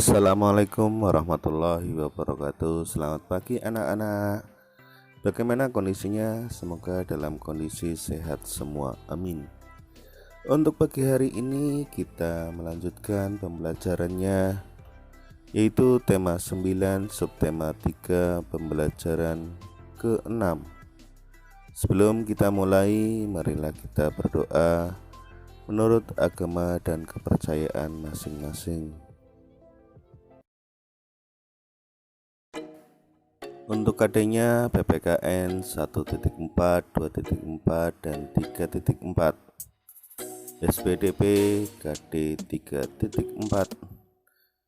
Assalamualaikum warahmatullahi wabarakatuh. Selamat pagi anak-anak. Bagaimana kondisinya? Semoga dalam kondisi sehat semua, amin. Untuk pagi hari ini kita melanjutkan pembelajarannya, yaitu tema 9 subtema 3 pembelajaran ke-6. Sebelum kita mulai, marilah kita berdoa menurut agama dan kepercayaan masing-masing. Untuk adanya PPKN 1.4, 2.4, dan 3.4, SPDP KD 3.4,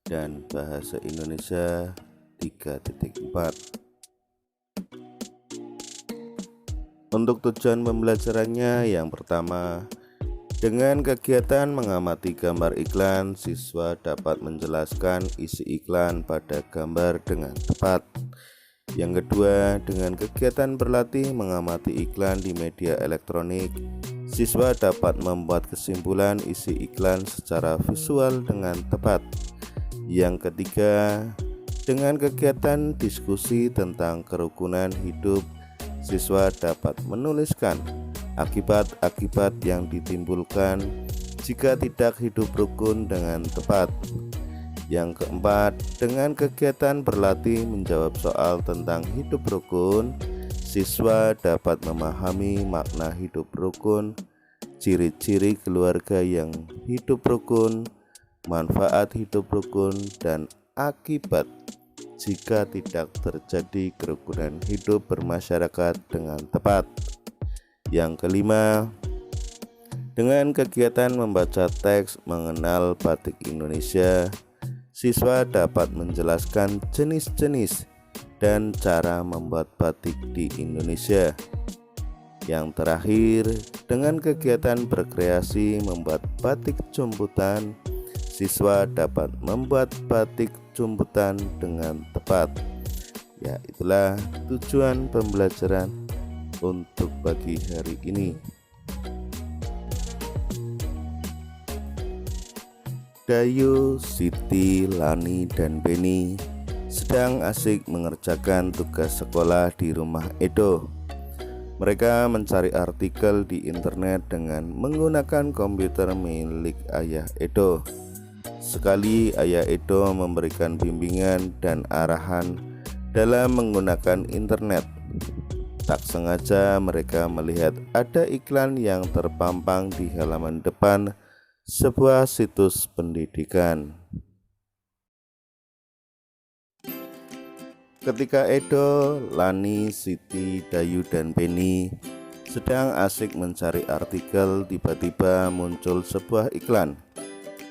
dan Bahasa Indonesia 3.4. Untuk tujuan pembelajarannya, yang pertama, dengan kegiatan mengamati gambar iklan, siswa dapat menjelaskan isi iklan pada gambar dengan tepat. Yang kedua, dengan kegiatan berlatih mengamati iklan di media elektronik, siswa dapat membuat kesimpulan isi iklan secara visual dengan tepat. Yang ketiga, dengan kegiatan diskusi tentang kerukunan hidup, siswa dapat menuliskan akibat-akibat yang ditimbulkan jika tidak hidup rukun dengan tepat. Yang keempat, dengan kegiatan berlatih menjawab soal tentang hidup rukun, siswa dapat memahami makna hidup rukun, ciri-ciri keluarga yang hidup rukun, manfaat hidup rukun, dan akibat jika tidak terjadi kerukunan hidup bermasyarakat dengan tepat. Yang kelima, dengan kegiatan membaca teks mengenal batik Indonesia, siswa dapat menjelaskan jenis-jenis dan cara membuat batik di Indonesia. Yang terakhir, dengan kegiatan berkreasi membuat batik jumputan, siswa dapat membuat batik jumputan dengan tepat. Ya, itulah tujuan pembelajaran untuk pagi hari ini. Dayu, Siti, Lani, dan Beni sedang asik mengerjakan tugas sekolah di rumah Edo. Mereka mencari artikel di internet dengan menggunakan komputer milik ayah Edo. Sekali ayah Edo memberikan bimbingan dan arahan dalam menggunakan internet. Tak sengaja mereka melihat ada iklan yang terpampang di halaman depan sebuah situs pendidikan. Ketika Edo, Lani, Siti, Dayu, dan Beni sedang asik mencari artikel, tiba-tiba muncul sebuah iklan.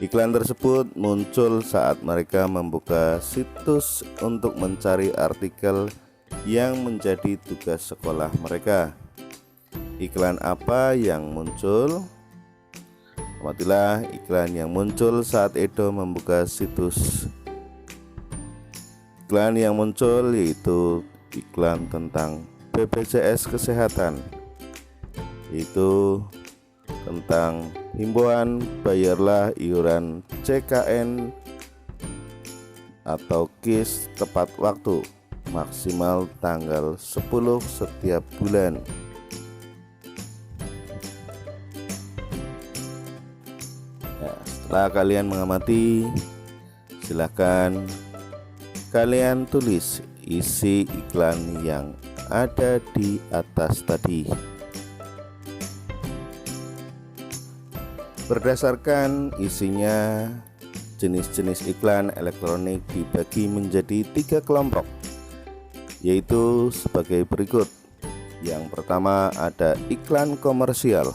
Iklan tersebut muncul saat mereka membuka situs untuk mencari artikel yang menjadi tugas sekolah mereka. Iklan apa yang muncul? Amatilah iklan yang muncul saat Edo membuka situs. Iklan yang muncul yaitu iklan tentang BPJS Kesehatan, yaitu tentang himbauan bayarlah iuran CKN atau KIS tepat waktu, maksimal tanggal 10 setiap bulan. Setelah kalian mengamati, silakan kalian tulis isi iklan yang ada di atas tadi. Berdasarkan isinya, jenis-jenis iklan elektronik dibagi menjadi 3 kelompok, yaitu sebagai berikut. Yang pertama ada iklan komersial.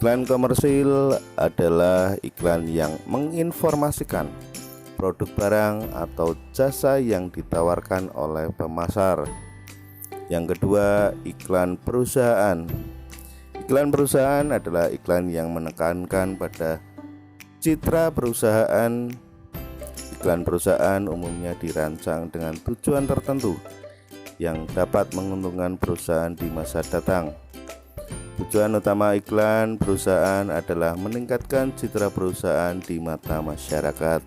Iklan komersil adalah iklan yang menginformasikan produk barang atau jasa yang ditawarkan oleh pemasar. Yang kedua, iklan perusahaan. Iklan perusahaan adalah iklan yang menekankan pada citra perusahaan. Iklan perusahaan umumnya dirancang dengan tujuan tertentu yang dapat menguntungkan perusahaan di masa datang. Tujuan utama iklan perusahaan adalah meningkatkan citra perusahaan di mata masyarakat.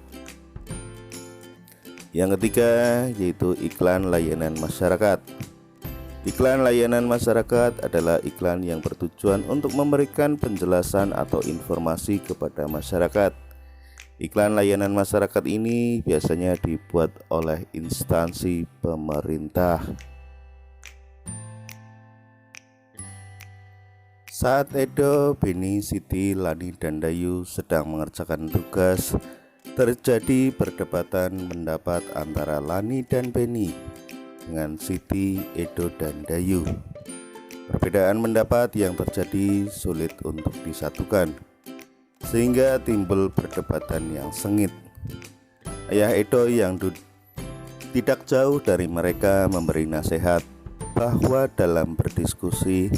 Yang ketiga yaitu iklan layanan masyarakat. Iklan layanan masyarakat adalah iklan yang bertujuan untuk memberikan penjelasan atau informasi kepada masyarakat. Iklan layanan masyarakat ini biasanya dibuat oleh instansi pemerintah. Saat Edo, Beni, Siti, Lani, dan Dayu sedang mengerjakan tugas, terjadi perdebatan pendapat antara Lani dan Beni dengan Siti, Edo, dan Dayu. Perbedaan pendapat yang terjadi sulit untuk disatukan, sehingga timbul perdebatan yang sengit. Ayah Edo yang tidak jauh dari mereka memberi nasihat bahwa dalam berdiskusi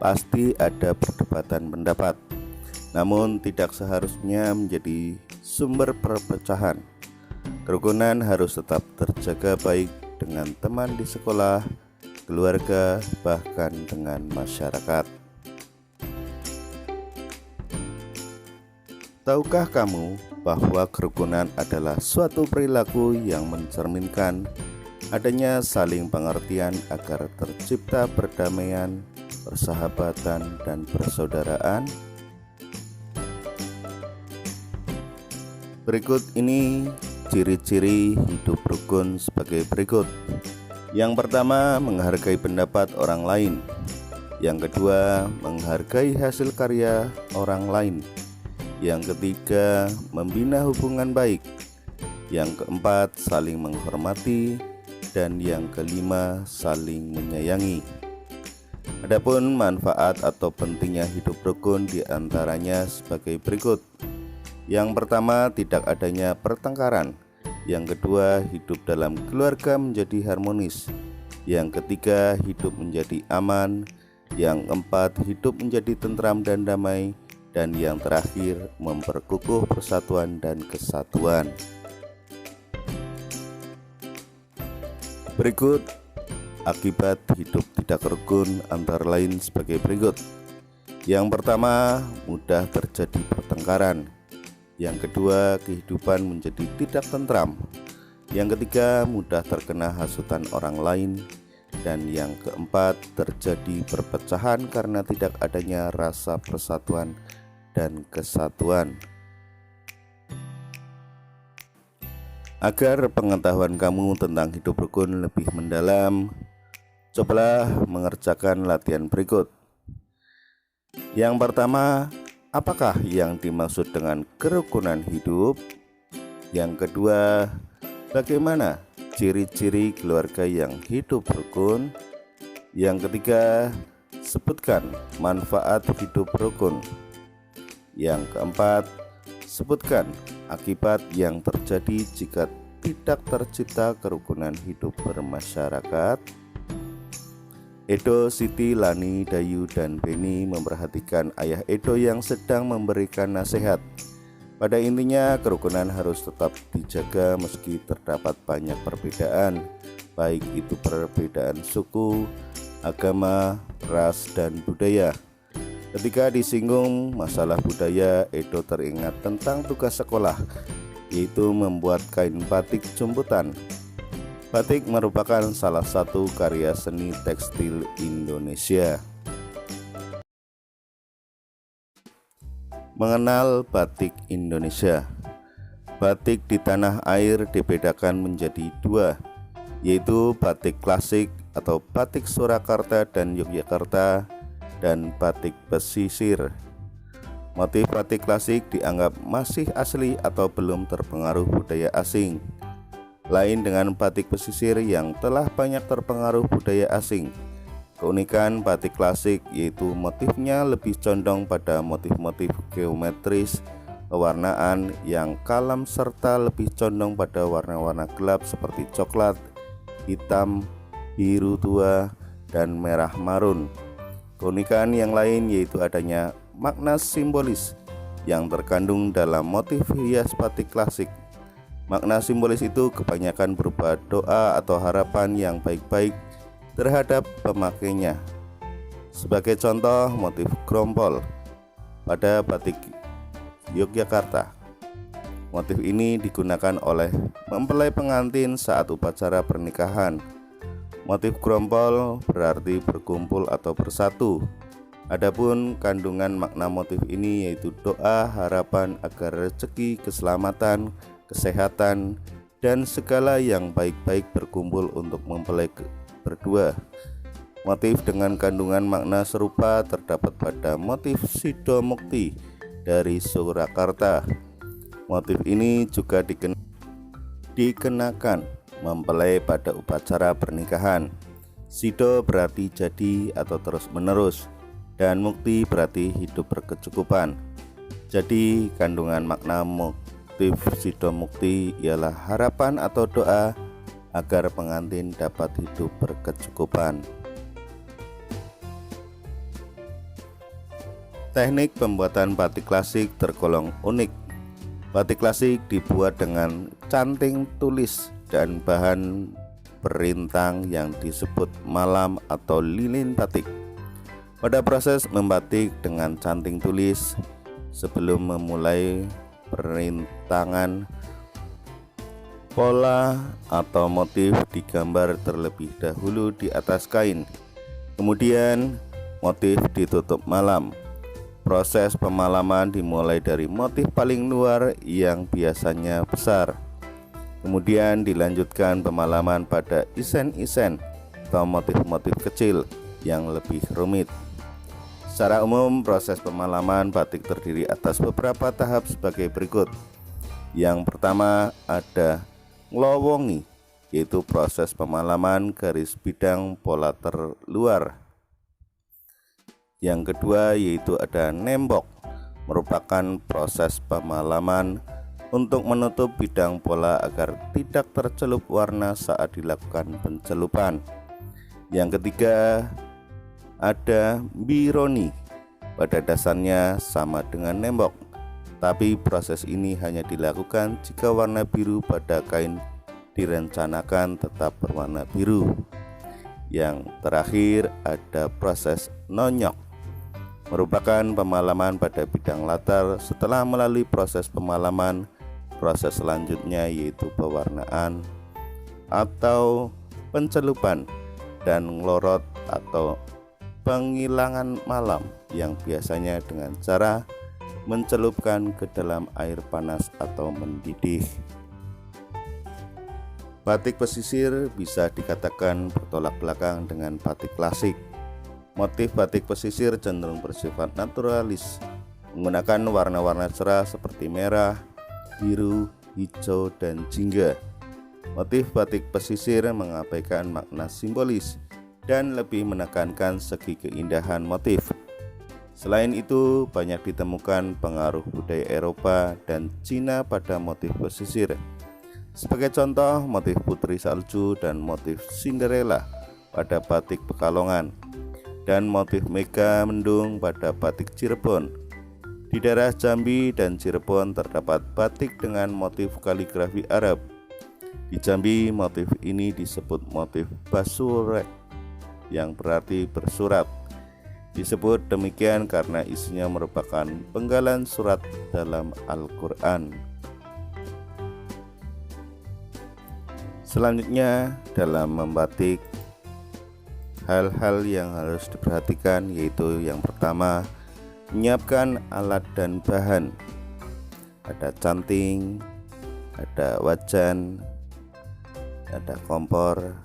pasti ada perdebatan pendapat, namun tidak seharusnya menjadi sumber perpecahan. Kerukunan harus tetap terjaga baik dengan teman di sekolah, keluarga, bahkan dengan masyarakat. Tahukah kamu bahwa kerukunan adalah suatu perilaku yang mencerminkan adanya saling pengertian agar tercipta perdamaian, persahabatan, dan persaudaraan? Berikut ini ciri-ciri hidup rukun sebagai berikut. Yang pertama, menghargai pendapat orang lain. Yang kedua, menghargai hasil karya orang lain. Yang ketiga, membina hubungan baik. Yang keempat, saling menghormati. Dan yang kelima, saling menyayangi. Adapun manfaat atau pentingnya hidup rukun diantaranya sebagai berikut. Yang pertama, tidak adanya pertengkaran. Yang kedua, hidup dalam keluarga menjadi harmonis. Yang ketiga, hidup menjadi aman. Yang keempat, hidup menjadi tentram dan damai. Dan yang terakhir, memperkukuh persatuan dan kesatuan. Berikut akibat hidup tidak rukun antara lain sebagai berikut. Yang pertama, mudah terjadi pertengkaran. Yang kedua, kehidupan menjadi tidak tentram. Yang ketiga, mudah terkena hasutan orang lain. Dan yang keempat, terjadi perpecahan karena tidak adanya rasa persatuan dan kesatuan. Agar pengetahuan kamu tentang hidup rukun lebih mendalam, cobalah mengerjakan latihan berikut. Yang pertama, apakah yang dimaksud dengan kerukunan hidup? Yang kedua, bagaimana ciri-ciri keluarga yang hidup rukun? Yang ketiga, sebutkan manfaat hidup rukun. Yang keempat, sebutkan akibat yang terjadi jika tidak tercipta kerukunan hidup bermasyarakat. Edo, Siti, Lani, Dayu, dan Beni memperhatikan ayah Edo yang sedang memberikan nasihat. Pada intinya, kerukunan harus tetap dijaga meski terdapat banyak perbedaan, baik itu perbedaan suku, agama, ras, dan budaya. Ketika disinggung masalah budaya, Edo teringat tentang tugas sekolah, yaitu membuat kain batik jemputan. Batik merupakan salah satu karya seni tekstil Indonesia. Mengenal batik Indonesia. Batik di tanah air dibedakan menjadi dua, yaitu batik klasik atau batik Surakarta dan Yogyakarta, dan batik pesisir. Motif batik klasik dianggap masih asli atau belum terpengaruh budaya asing, lain dengan batik pesisir yang telah banyak terpengaruh budaya asing. Keunikan batik klasik yaitu motifnya lebih condong pada motif-motif geometris, pewarnaan yang kalem, serta lebih condong pada warna-warna gelap seperti coklat, hitam, biru tua, dan merah marun. Keunikan yang lain yaitu adanya makna simbolis yang terkandung dalam motif hias batik klasik. Makna simbolis itu kebanyakan berupa doa atau harapan yang baik-baik terhadap pemakainya. Sebagai contoh, motif grompol pada batik Yogyakarta. Motif ini digunakan oleh mempelai pengantin saat upacara pernikahan. Motif grompol berarti berkumpul atau bersatu. Adapun kandungan makna motif ini yaitu doa harapan agar rezeki, keselamatan, kesehatan, dan segala yang baik-baik berkumpul untuk mempelai berdua. Motif dengan kandungan makna serupa terdapat pada motif Sido Mukti dari Surakarta. Motif ini juga dikenakan mempelai pada upacara pernikahan. Sido berarti jadi atau terus menerus, dan mukti berarti hidup berkecukupan. Jadi kandungan makna motif Sido Mukti ialah harapan atau doa agar pengantin dapat hidup berkecukupan. Teknik pembuatan batik klasik tergolong unik. Batik klasik dibuat dengan canting tulis dan bahan perintang yang disebut malam atau lilin batik. Pada proses membatik dengan canting tulis, sebelum memulai perintangan, pola atau motif digambar terlebih dahulu di atas kain. Kemudian motif ditutup malam. Proses pemalaman dimulai dari motif paling luar yang biasanya besar. Kemudian dilanjutkan pemalaman pada isen-isen atau motif-motif kecil yang lebih rumit. Secara umum, proses pemalaman batik terdiri atas beberapa tahap sebagai berikut. Yang pertama ada nglowongi, yaitu proses pemalaman garis bidang pola terluar. Yang kedua yaitu ada nembok, merupakan proses pemalaman untuk menutup bidang pola agar tidak tercelup warna saat dilakukan pencelupan. Yang ketiga ada bironi, pada dasarnya sama dengan nembok, tapi proses ini hanya dilakukan jika warna biru pada kain direncanakan tetap berwarna biru. Yang terakhir ada proses nonyok, merupakan pemalaman pada bidang latar. Setelah melalui proses pemalaman, proses selanjutnya yaitu pewarnaan atau pencelupan dan ngelorot atau penghilangan malam, yang biasanya dengan cara mencelupkan ke dalam air panas atau mendidih. Batik pesisir bisa dikatakan bertolak belakang dengan batik klasik. Motif batik pesisir cenderung bersifat naturalis, menggunakan warna-warna cerah seperti merah, biru, hijau, dan jingga. Motif batik pesisir mengabaikan makna simbolis dan lebih menekankan segi keindahan motif. Selain itu, banyak ditemukan pengaruh budaya Eropa dan Cina pada motif pesisir. Sebagai contoh, motif putri salju dan motif Cinderella pada batik Pekalongan, dan motif mega mendung pada batik Cirebon. Di daerah Jambi dan Cirebon terdapat batik dengan motif kaligrafi Arab. Di Jambi, motif ini disebut motif basurek, yang berarti bersurat. Disebut demikian karena isinya merupakan penggalan surat dalam Al-Quran. Selanjutnya, dalam membatik, hal-hal yang harus diperhatikan yaitu yang pertama, menyiapkan alat dan bahan. Ada canting, ada wajan, ada kompor,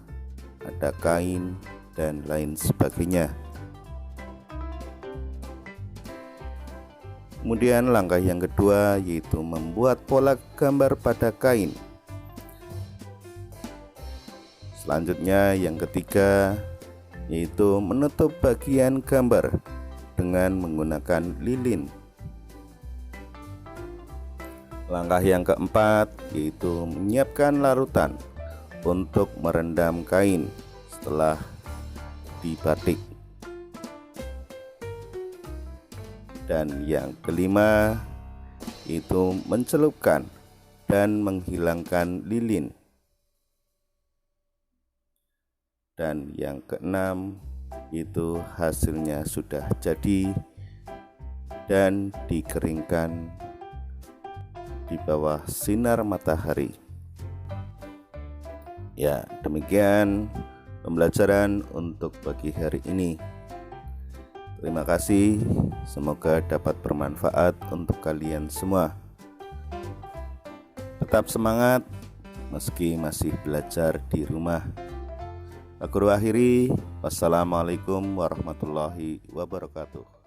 ada kain, dan lain sebagainya. Kemudian langkah yang kedua yaitu membuat pola gambar pada kain. Selanjutnya yang ketiga yaitu menutup bagian gambar dengan menggunakan lilin. Langkah yang keempat yaitu menyiapkan larutan untuk merendam kain setelah dibatik. Dan yang kelima itu mencelupkan dan menghilangkan lilin. Dan yang keenam itu hasilnya sudah jadi dan dikeringkan di bawah sinar matahari. Ya, demikian pembelajaran untuk pagi hari ini. Terima kasih, semoga dapat bermanfaat untuk kalian semua. Tetap semangat meski masih belajar di rumah. Aku akhiri, wassalamualaikum warahmatullahi wabarakatuh.